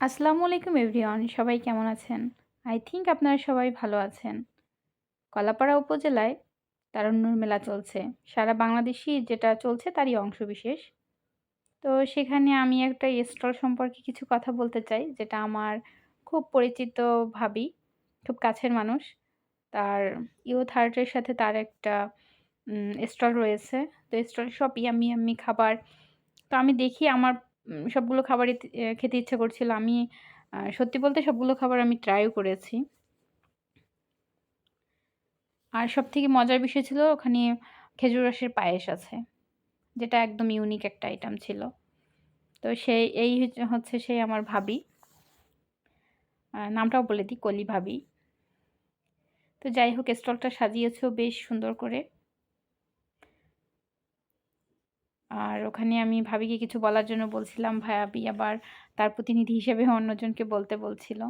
আসসালামু আলাইকুম এভরিওয়ান, সবাই কেমন আছেন? আই থিংক আপনারা সবাই ভালো আছেন। কলাপাড়া উপজেলায় তারুণ্যের মেলা চলছে। সারা বাংলাদেশেই যেটা চলছে তারই অংশবিশেষ। তো সেখানে আমি একটা স্টল সম্পর্কে কিছু কথা বলতে চাই, যেটা আমার খুব পরিচিত ভাবি, খুব কাছের মানুষ। তার ইয়ুথ হার্টের সাথে তার একটা স্টল রয়েছে। তো স্টলে সব ইয়াম্মি, ইয়াম্মি খাবার। তো আমি দেখি আমার সবগুলো খাবারই খেতে ইচ্ছা করছিল। আমি সত্যি বলতে সবগুলো খাবার আমি ট্রাইও করেছি। আর সবথেকে মজার বিষয় ছিল ওখানে খেজুর রসের পায়েস আছে। যেটা একদম ইউনিক একটা আইটেম ছিল। তো সেই এই হচ্ছে সেই আমার ভাবি। নামটাও বলে দিই, কলি ভাবি। তো যাই হোক, স্টলটা সাজিয়েছেও বেশ সুন্দর করে। আর ওখানে আমি ভাবিকে কিছু বলার জন্য বলছিলাম, ভাবি আবার তার প্রতিনিধি হিসেবে অন্যজনকে বলতে বলছিল।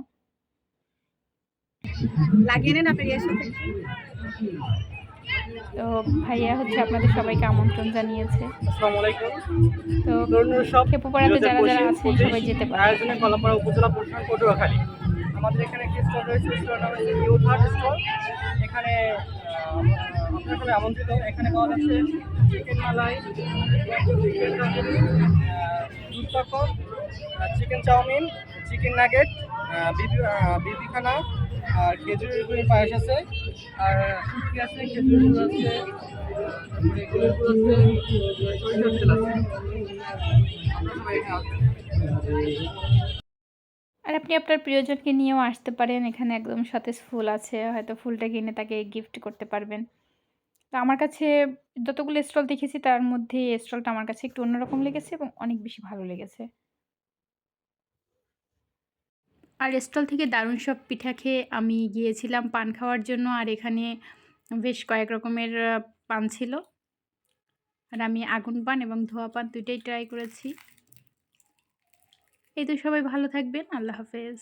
লাগিয়ে নেন আপনার ইয়ের সাথে। তো ভাইয়া হচ্ছে আপনাদের সবাইকে আমন্ত্রণ জানিয়েছে। আসসালামু আলাইকুম। তো তরুণ উৎসব খেপুপাড়াতে যারা, যারা আছেন ২০২৫ সবাই যেতে পারেন। আয়োজনে কলাপাড়া উপজেলা প্রশাসন পটুয়াখালী। আমাদের এখানে একটি স্টল রয়েছে, স্টল নাম হচ্ছে ইউথ হার্ট স্টল। এখানে আপনার সবাই আমন্ত্রিত। এখানে পাওয়া যাচ্ছে চিকেন মালাই, চিকেন তন্দুরি, দুধ পাকড়, চিকেন চাউমিন, চিকেন নাগেট, বিবিখানা, আর খেজুরের গুড়ের পায়েস আছে, আর শুটকি আছে, খেজুরের গুড় আছে, এগুলোর গুড় আছে, সরিষার তেল আছে। আপনারা সবাই এখানে আসবেন। আর আপনি আপনার প্রিয়জনকে নিয়েও আসতে পারেন। এখানে একদম সতেজ ফুল আছে। হয়তো ফুলটা কিনে তাকে গিফট করতে পারবেন। তো আমার কাছে যতগুলো স্টল দেখেছি তার মধ্যে এই স্টলটা আমার কাছে একটু অন্যরকম লেগেছে এবং অনেক বেশি ভালো লেগেছে। আর স্টল থেকে দারুণ সব পিঠা খেয়ে আমি গিয়েছিলাম পান খাওয়ার জন্য। আর এখানে বেশ কয়েক রকমের পান ছিল। আর আমি আগুন পান এবং ধোয়া পান ২ টাই ট্রাই করেছি। এই তো, সবাই ভালো থাকবেন। আল্লাহ হাফেজ।